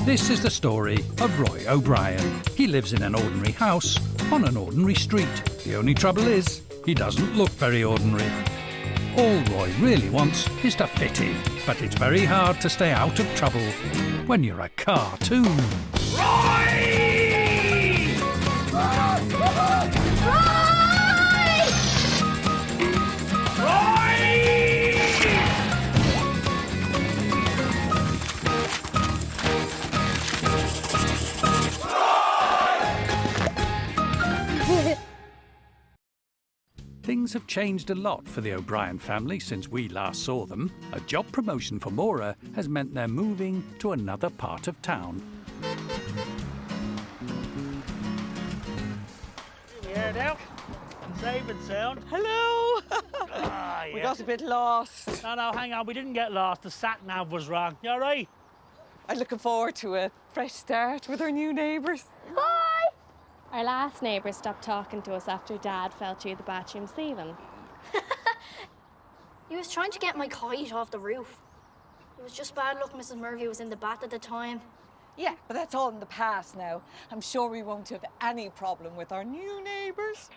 This is the story of Roy O'Brien. He lives in an ordinary house on an ordinary street. The only trouble is, he doesn't look very ordinary. All Roy really wants is to fit in, but it's very hard to stay out of trouble when you're a cartoon. Roy! Things have changed a lot for the O'Brien family since we last saw them. A job promotion for Maura has meant they're moving to another part of town. Yeah, now. Safe and sound. Hello! Yeah. We got a bit lost. No, hang on. We didn't get lost. The sat-nav was wrong. You all right? I'm looking forward to a fresh start with our new neighbours. Hi! Our last neighbour stopped talking to us after Dad fell through the bathroom ceiling. He was trying to get my kite off the roof. It was just bad luck Mrs. Murphy was in the bath at the time. Yeah, but that's all in the past now. I'm sure we won't have any problem with our new neighbours.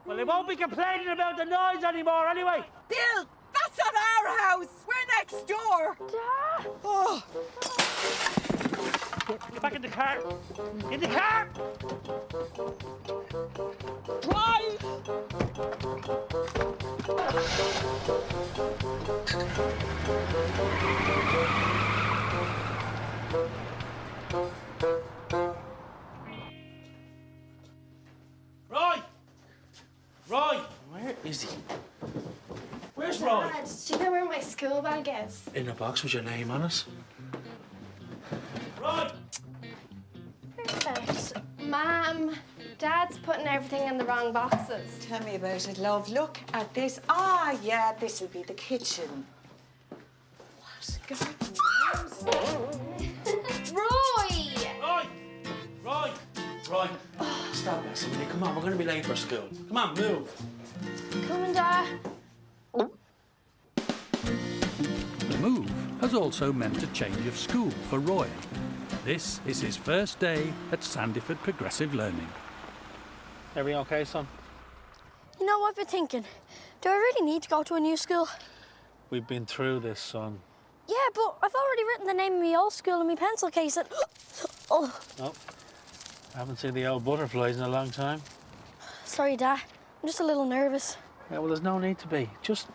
Well, they won't be complaining about the noise anymore anyway. Bill, that's not our house. We're next door. Dad! Oh. Get back in the car. In the car! Drive! Roy! Where is he? Where's Roy? Dad, do you know where my school bag is? In a box with your name on it. Roy! Perfect. Mom, Dad's putting everything in the wrong boxes. Tell me about it, love. Look at this. Ah, yeah, this'll be the kitchen. What a garden house. Roy! Roy! Roy, stop messing with me. Come on, we're going to be late for school. Come on, move. Coming, Dad. The move has also meant a change of school for Roy. This is his first day at Sandyford Progressive Learning. Everything okay, son? You know what I've been thinking? Do I really need to go to a new school? We've been through this, son. Yeah, but I've already written the name of my old school in my pencil case and... Oh, Oh. I haven't seen the old butterflies in a long time. sorry, Dad. I'm just a little nervous. Yeah, well, there's no need to be. Just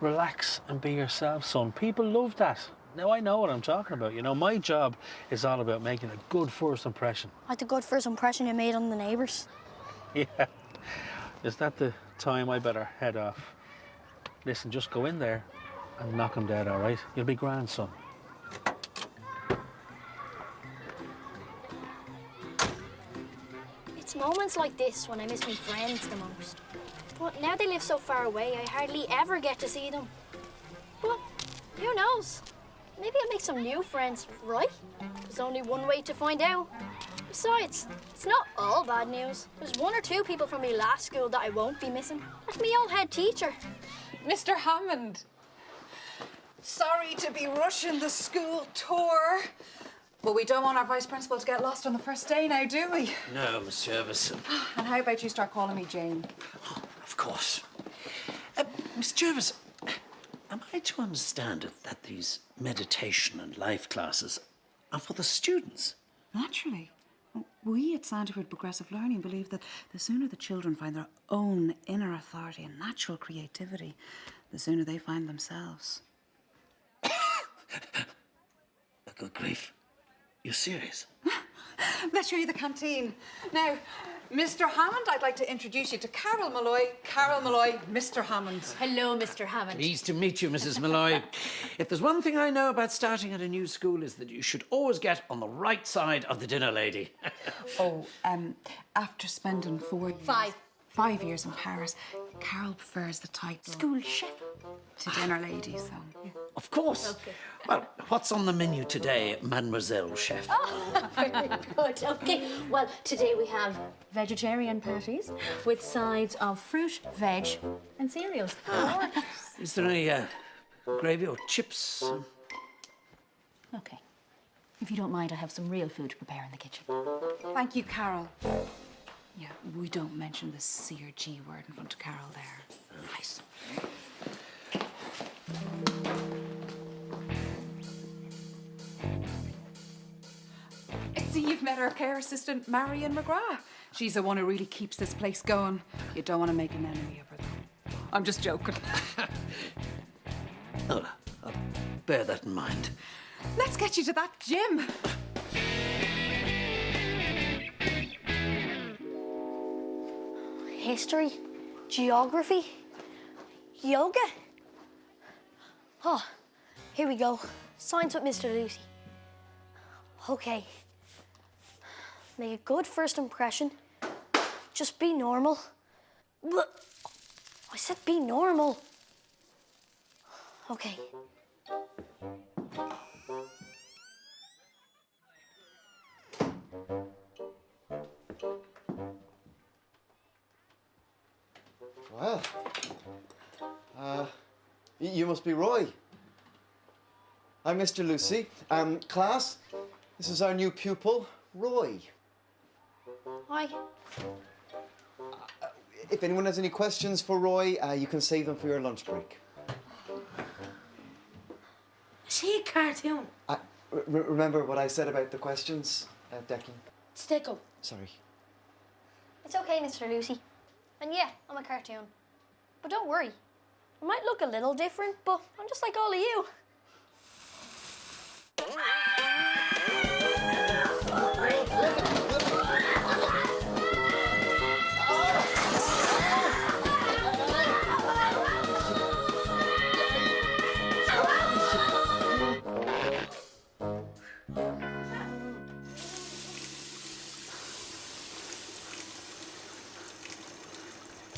relax and be yourself, son. People love that. Now, I know what I'm talking about. You know, my job is all about making a good first impression. Like the good first impression you made on the neighbours. Yeah. Is that the time I better head off? Listen, just go in there and knock him dead, all right? You'll be grand, son. It's moments like this when I miss my friends the most. But now they live so far away, I hardly ever get to see them. But who knows? Maybe I'll make some new friends, right? There's only one way to find out. Besides, it's not all bad news. There's one or two people from my last school that I won't be missing. Like me old head teacher. Mr. Hammond, sorry to be rushing the school tour, but we don't want our vice principal to get lost on the first day now, do we? No, Miss Jervis. And how about you start calling me Jane? Of course. Miss Jervis, am I to understand that these meditation and life classes are for the students? Naturally. We at Sandyford Progressive Learning believe that the sooner the children find their own inner authority and natural creativity, the sooner they find themselves. Good grief. You're serious? Let's show you the canteen. Now, Mr. Hammond, I'd like to introduce you to Carol Malloy. Carol Malloy, Mr. Hammond. Hello, Mr. Hammond. Pleased to meet you, Mrs. Malloy. If there's one thing I know about starting at a new school is that you should always get on the right side of the dinner lady. After spending 5 years in Paris, Carol prefers the title School chef. to dinner lady, so... Of course. Okay. Well, what's on the menu today, Mademoiselle Chef? Very good. Okay. Well, today we have vegetarian patties with sides of fruit, veg, and cereals. Is there any gravy or chips? Okay. If you don't mind, I have some real food to prepare in the kitchen. Thank you, Carol. Yeah, we don't mention the C or G word in front of Carol there. Right. I see you've met our care assistant, Marion McGrath. She's the one who really keeps this place going. You don't want to make an enemy of her, though. I'm just joking. Oh, I'll bear that in mind. Let's get you to that gym. History, geography, yoga. Oh, here we go. Science with Mr. Lucy. Okay. Make a good first impression. Just be normal. I said be normal. Okay. Well, you must be Roy. I'm Mr. Lucy. Class, this is our new pupil, Roy. Hi. If anyone has any questions for Roy, you can save them for your lunch break. Is he a cartoon? Remember what I said about the questions, Decky? Stick 'em. Sorry. It's okay, Mr. Lucy. And yeah, I'm a cartoon. But don't worry. I might look a little different, but I'm just like all of you.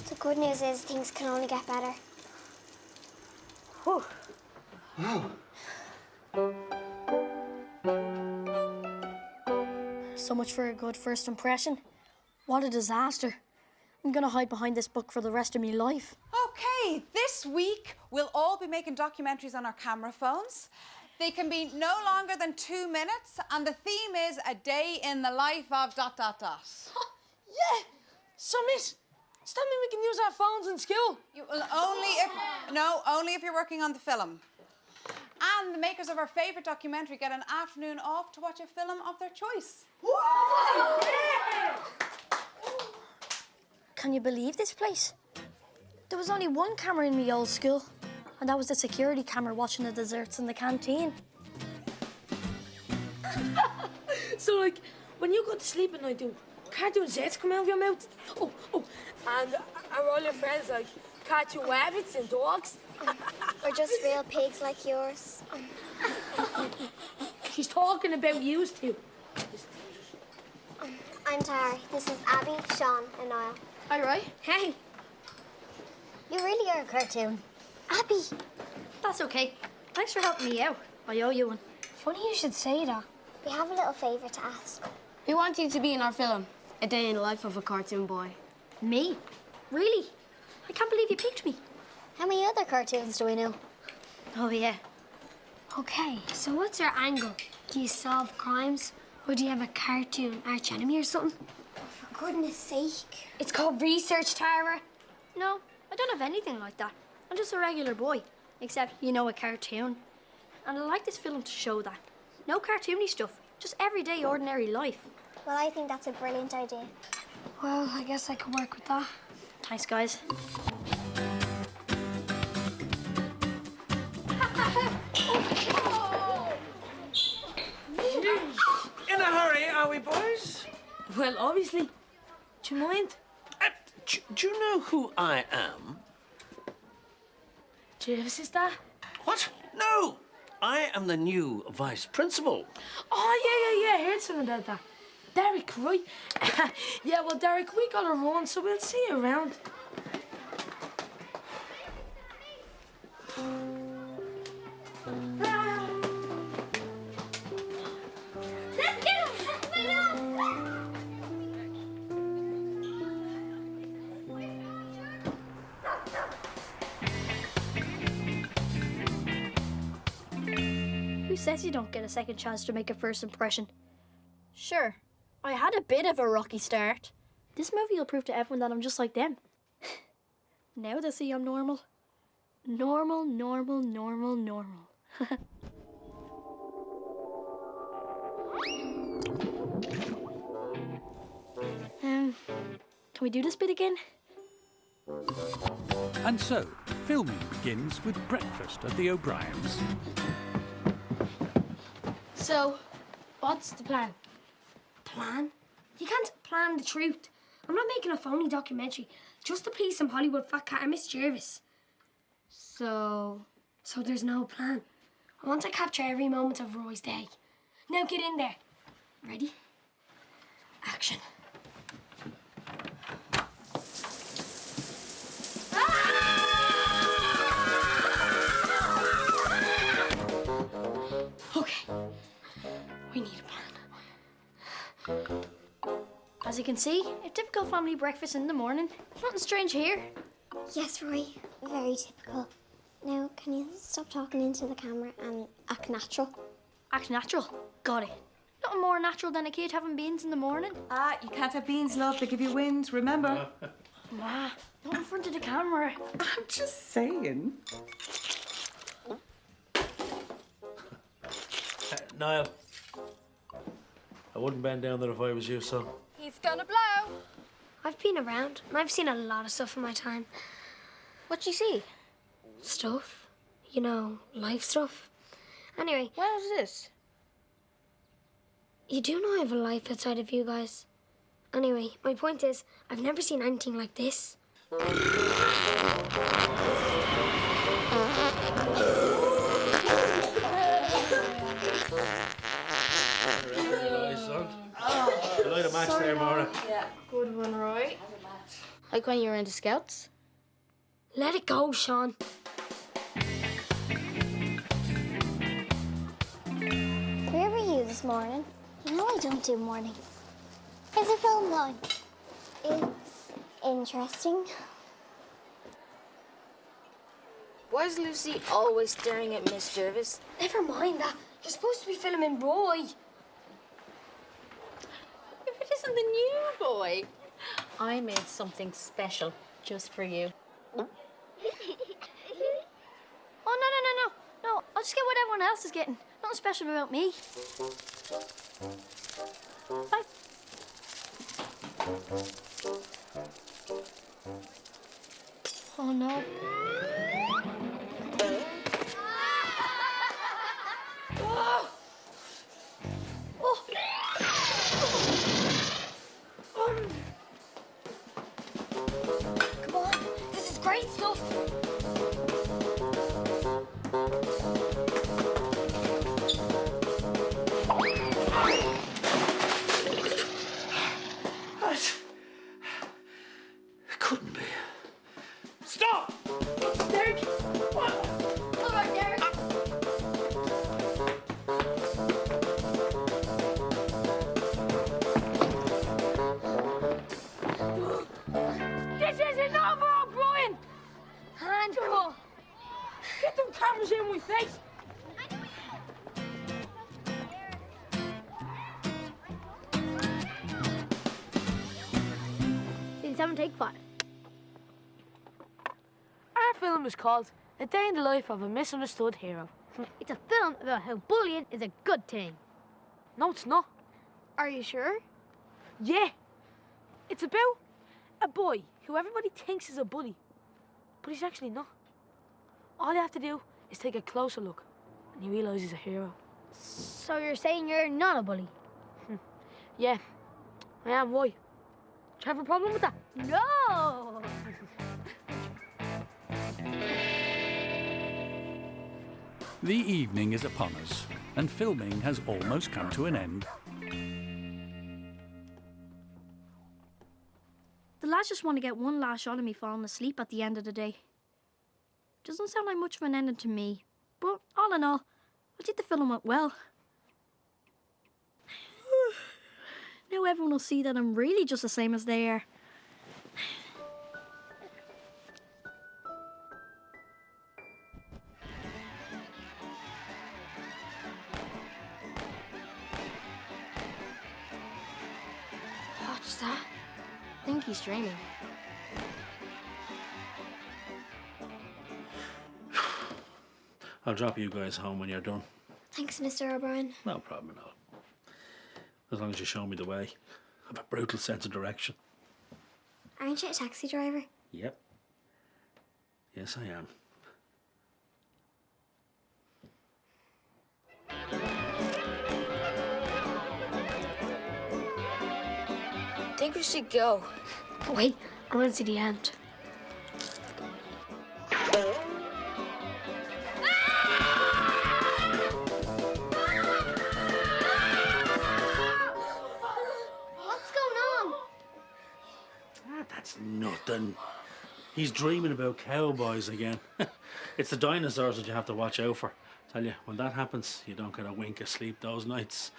The good news is things can only get better. Whew. So much for a good first impression. What a disaster. I'm gonna hide behind this book for the rest of my life. Okay, this week we'll all be making documentaries on our camera phones. They can be no longer than 2 minutes, and the theme is a day in the life of ... Yeah! So, miss, does that mean we can use our phones in school? You will only if you're working on the film. And the makers of our favourite documentary get an afternoon off to watch a film of their choice. Can you believe this place? There was only one camera in my old school, and that was the security camera watching the desserts in the canteen. So, like, when you go to sleep at night, do cartoon zits come out of your mouth? And are all your friends like cartoon rabbits and dogs? Or just real pigs like yours. She's talking about yous two. I'm Tara. This is Abby, Sean, and Niall. Hi, Roy. Hey. You really are a cartoon. Abby! That's okay. Thanks for helping me out. I owe you one. Funny you should say that. We have a little favour to ask. We want you to be in our film, A Day in the Life of a Cartoon Boy. Me? Really? I can't believe you picked me. How many other cartoons do we know? Oh, yeah. Okay, so what's your angle? Do you solve crimes? Or do you have a cartoon arch enemy or something? For goodness sake. It's called research, Tara. No, I don't have anything like that. I'm just a regular boy. Except, a cartoon. And I like this film to show that. No cartoony stuff. Just everyday, ordinary life. Well, I think that's a brilliant idea. Well, I guess I could work with that. Thanks, guys. In a hurry, are we, boys? Well, obviously. Do you mind? Do you know who I am? Jervis, is that? What? No! I am the new vice principal. Oh, yeah. I heard something about that. Derek, right? Yeah, well, Derek, we gotta run, so we'll see you around. Let's get him! Who says you don't get a second chance to make a first impression? Sure, I had a bit of a rocky start. This movie will prove to everyone that I'm just like them. Now they see I'm normal. Normal, normal, normal, normal. Can we do this bit again? And so, filming begins with breakfast at the O'Briens. So, what's the plan? Plan? You can't plan the truth. I'm not making a phony documentary just to please some Hollywood fat cat and Miss Jervis. So there's no plan. I want to capture every moment of Roy's day. Now get in there. Ready? Action. Okay. We need a plan. As you can see, a typical family breakfast in the morning. Nothing strange here. Yes, Roy. Very typical. Now, can you stop talking into the camera and act natural? Act natural. Got it. Nothing more natural than a kid having beans in the morning. Ah, you can't have beans, love. They give you wind, remember? Ma, not in front of the camera. I'm just saying. Niall, I wouldn't bend down there if I was you, son. He's gonna blow. I've been around and I've seen a lot of stuff in my time. What'd you see? Stuff. You know, life stuff. Anyway. What is this? You do know I have a life outside of you guys. Anyway, my point is, I've never seen anything like this. Light a match there, Maura. Yeah, good one, Roy. Like when you were into Scouts? Let it go, Sean. Where were you this morning? You know I don't do mornings. Is it film on? It's interesting. Why is Lucy always staring at Miss Jervis? Never mind that. You're supposed to be filming Roy. If it isn't the new boy, I made something special just for you. Oh, no. I'll just get what everyone else is getting. Nothing special about me. Bye. Oh, no. Come on, this is great stuff. Couldn't be. Stop! Derek! What? All right, Derek. This isn't over, O'Brien! Handful! Get them cameras in my face! Scene 7, take 5. Our film is called A Day in the Life of a Misunderstood Hero. It's a film about how bullying is a good thing. No, it's not. Are you sure? Yeah. It's about a boy who everybody thinks is a bully, but he's actually not. All you have to do is take a closer look, and you realise he's a hero. So you're saying you're not a bully? Yeah, I am. Why? Do you have a problem with that? No! The evening is upon us, and filming has almost come to an end. The lads just want to get one last shot of me falling asleep at the end of the day. Doesn't sound like much of an ending to me, but all in all, I think the film went well. Now everyone will see that I'm really just the same as they are. that? I think he's dreaming. I'll drop you guys home when you're done. Thanks, Mr. O'Brien. No problem at all. As long as you show me the way. I have a brutal sense of direction. Aren't you a taxi driver? Yep. Yes, I am. I think we should go. Wait, I want to see the end. What's going on? That's nothing. He's dreaming about cowboys again. It's the dinosaurs that you have to watch out for. Tell you, when that happens, you don't get a wink of sleep those nights.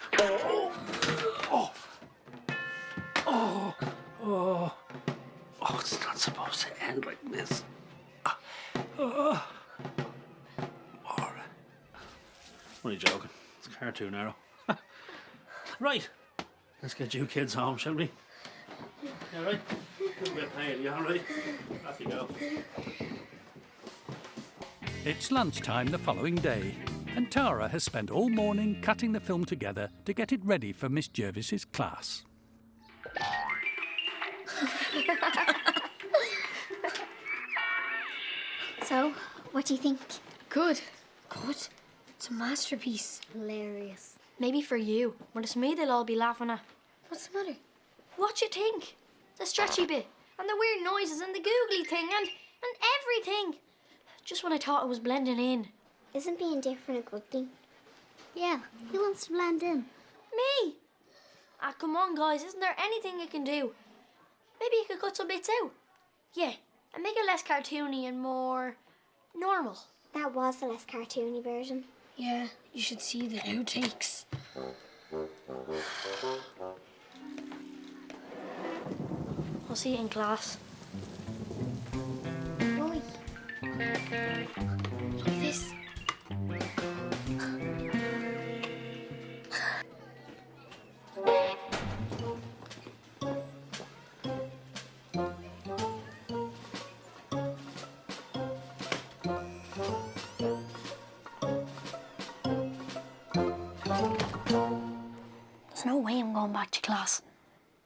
Oh, it's not supposed to end like this. More. Only joking. It's a cartoon arrow. Right. Let's get you kids home, shall we? You all right? Good bit of pain. You all right? Off you go. It's lunchtime the following day, and Tara has spent all morning cutting the film together to get it ready for Miss Jervis's class. So, what do you think? Good. Good. It's a masterpiece. Hilarious. Maybe for you. When it's me, they'll all be laughing at. What's the matter? What you think? The stretchy bit, and the weird noises, and the googly thing, and everything. Just when I thought it was blending in. Isn't being different a good thing? Yeah, who wants to blend in? Me! Ah, come on, guys. Isn't there anything you can do? Maybe you could cut some bits out. Yeah, and make it less cartoony and more normal. That was the less cartoony version. Yeah, you should see the outtakes. I'll see you in class. Roy. Like this. There's no way I'm going back to class.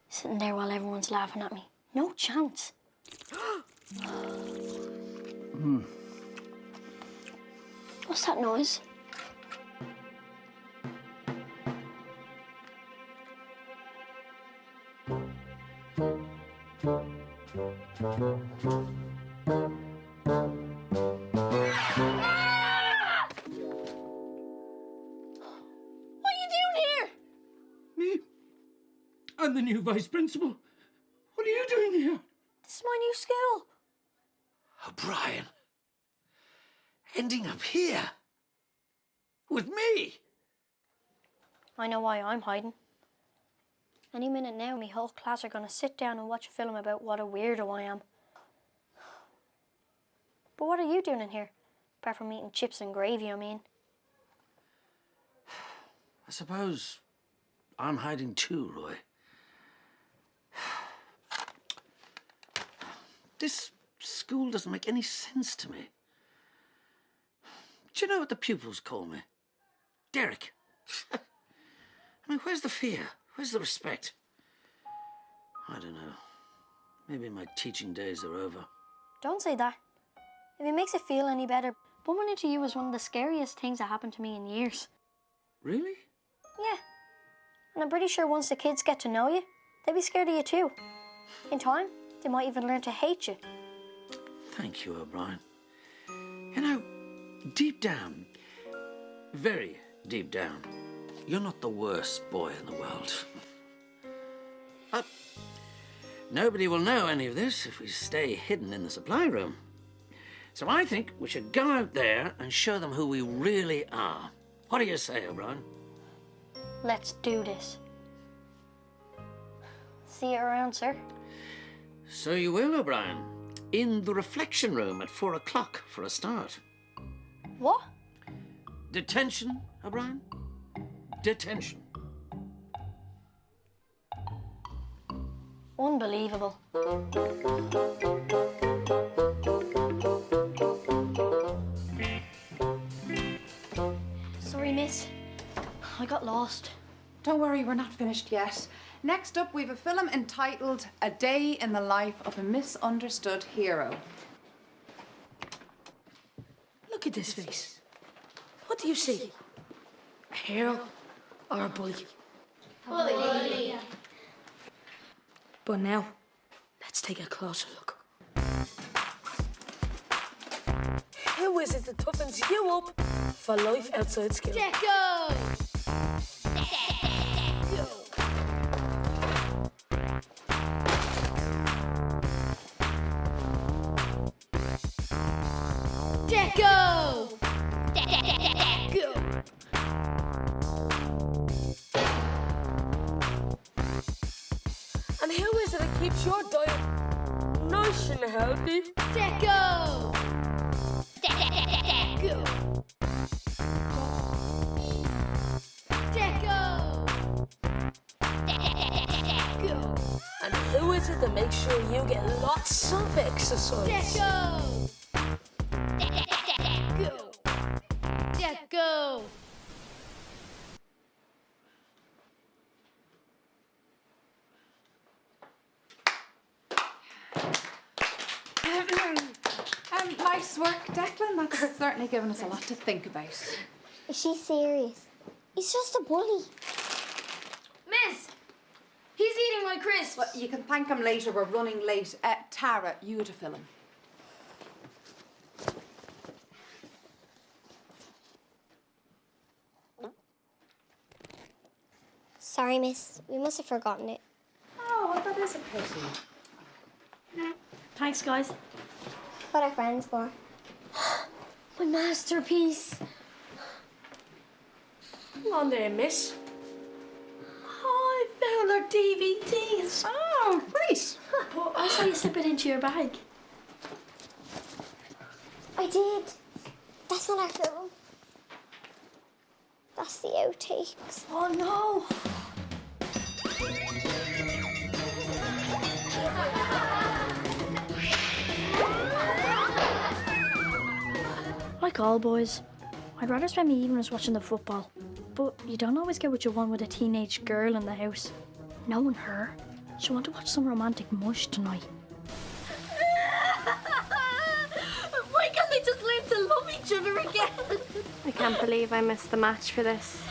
Sitting there while everyone's laughing at me. No chance. What's that noise? What are you doing here? Me? I'm the new vice principal. What are you doing here? This is my new school. O'Brien. Ending up here? With me? I know why I'm hiding. Any minute now, my whole class are gonna sit down and watch a film about what a weirdo I am. But what are you doing in here? Apart from eating chips and gravy, I mean. I suppose I'm hiding too, Roy. This school doesn't make any sense to me. Do you know what the pupils call me? Derek. I mean, where's the fear? Where's the respect? I don't know. Maybe my teaching days are over. Don't say that. If it makes it feel any better, bumping into you was one of the scariest things that happened to me in years. Really? Yeah. And I'm pretty sure once the kids get to know you, they'll be scared of you too. In time, they might even learn to hate you. Thank you, O'Brien. You know, deep down, very deep down, you're not the worst boy in the world. But nobody will know any of this if we stay hidden in the supply room. So I think we should go out there and show them who we really are. What do you say, O'Brien? Let's do this. See you around, sir. So you will, O'Brien. In the reflection room at 4 o'clock for a start. What? Detention, O'Brien. Detention. Unbelievable. Sorry, miss. I got lost. Don't worry, we're not finished yet. Next up, we've a film entitled A Day in the Life of a Misunderstood Hero. Look at this face. What do you see? A hero or a bully? Bully. But now, let's take a closer look. Who is it that toughens you up for life outside school? Deco! Deco! Deco! And who is it that keeps your diet nice and healthy? Deco! Deco! Deco! Deco! And who is it that makes sure you get lots of exercise? Deco! Deco! Deco! Nice work, Declan. That's certainly given us a lot to think about. Is she serious? He's just a bully. Miss! He's eating my crisps. Well, you can thank him later. We're running late. Tara, you to film. Sorry, miss. We must have forgotten it. Oh, well, that is a pity. Thanks, guys. What are friends for? My masterpiece. Come on there, miss. Oh, I found our DVDs. Oh, great. But I saw you slip it into your bag. I did. That's not our film. That's the outtakes. Oh, no. Like all boys, I'd rather spend my evenings watching the football. But you don't always get what you want with a teenage girl in the house. Knowing her, she'll want to watch some romantic mush tonight. Why can't they just learn to love each other again? I can't believe I missed the match for this.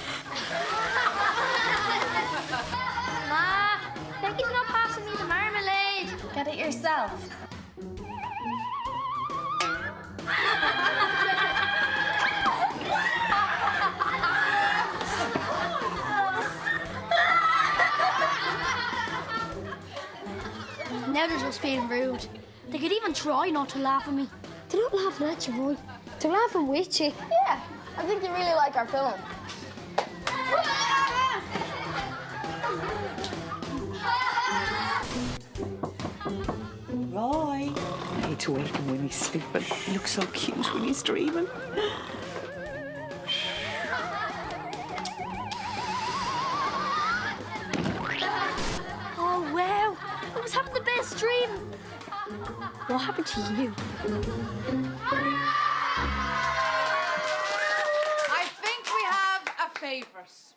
Ma, Becky's not passing me the marmalade. Get it yourself. Now they're just being rude. They could even try not to laugh at me. They're not laughing at you, Roy. They're laughing with you. Yeah, I think you really like our film. Roy. I hate to wake him when he's sleeping. He looks so cute when he's dreaming. Oh, wow. I was having the best dream. What happened to you? I think we have a favourite.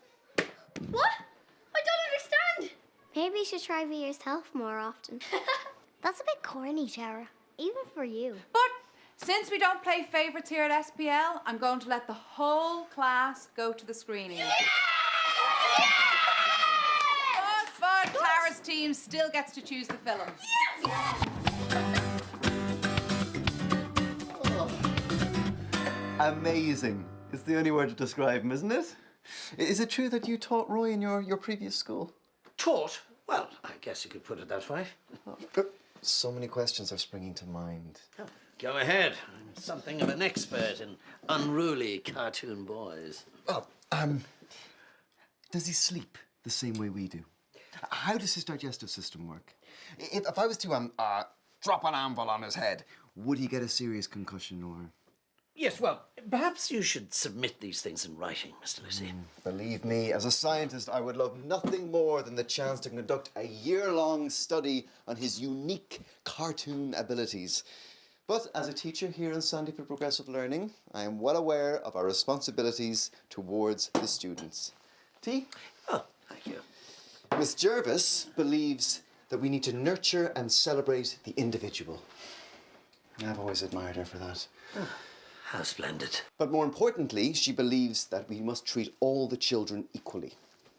What? I don't understand. Maybe you should try be yourself more often. That's a bit corny, Tara. Even for you. But since we don't play favourites here at SPL, I'm going to let the whole class go to the screening. But Tara's team still gets to choose the film. Amazing. It's the only word to describe him, isn't it? Is it true that you taught Roy in your previous school? Taught? Well, I guess you could put it that way. So many questions are springing to mind. Oh, go ahead. I'm something of an expert in unruly cartoon boys. Well, does he sleep the same way we do? How does his digestive system work? If I was to drop an anvil on his head, would he get a serious concussion or...? Yes, well, perhaps you should submit these things in writing, Mr. Lucy. Believe me, as a scientist, I would love nothing more than the chance to conduct a year-long study on his unique cartoon abilities. But as a teacher here in Sandyford Progressive Learning, I am well aware of our responsibilities towards the students. Tea? Oh, thank you. Miss Jervis believes that we need to nurture and celebrate the individual. I've always admired her for that. How splendid. But more importantly, she believes that we must treat all the children equally.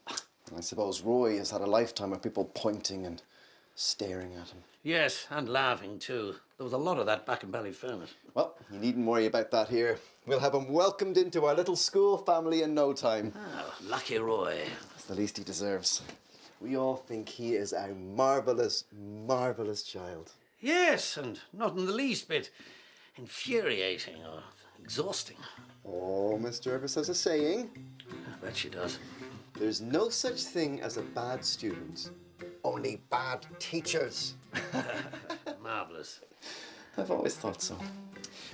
I suppose Roy has had a lifetime of people pointing and staring at him. Yes, and laughing too. There was a lot of that back in Ballyfermot. Well, you needn't worry about that here. We'll have him welcomed into our little school family in no time. Oh, lucky Roy. That's the least he deserves. We all think he is a marvellous, marvellous child. Yes, and not in the least bit infuriating or exhausting. Oh, Miss Jervis has a saying. I bet she does. There's no such thing as a bad student, only bad teachers. Marvellous. I've always thought so.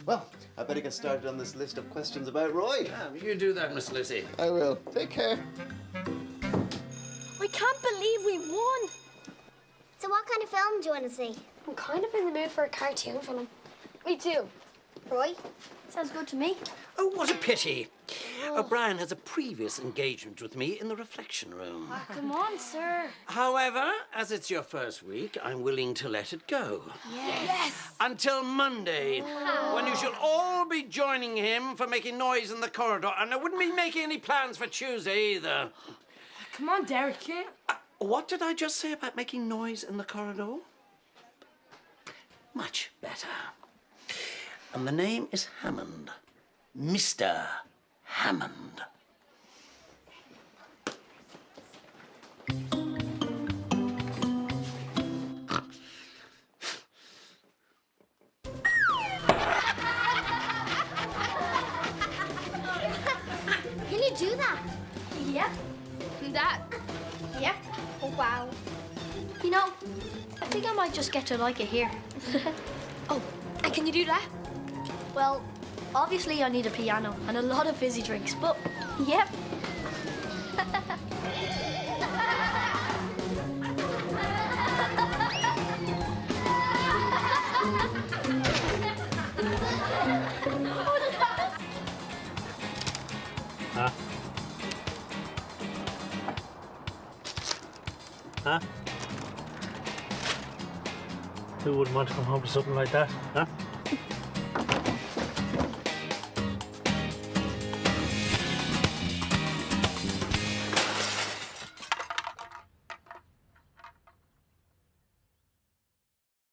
Well, I better get started on this list of questions about Roy. You do that, Miss Lucy. I will. Take care. I can't believe we won. So what kind of film do you want to see? I'm kind of in the mood for a cartoon film. Me too. Roy? Sounds good to me. Oh, what a pity. O'Brien has a previous engagement with me in the reflection room. Oh, come on, sir. However, as it's your first week, I'm willing to let it go. Yes. Until Monday, when you shall all be joining him for making noise in the corridor. And I wouldn't be making any plans for Tuesday either. Come on, Derek. What did I just say about making noise in the corridor? Much better. And the name is Hammond. Mr. Hammond. Can you do that? Yep. That? Yep. Oh, wow. You know, I think I might just get to like it here. Oh, and can you do that? Well, obviously I need a piano and a lot of fizzy drinks, but yep. Huh? Huh? Who wouldn't want to come home to something like that, huh?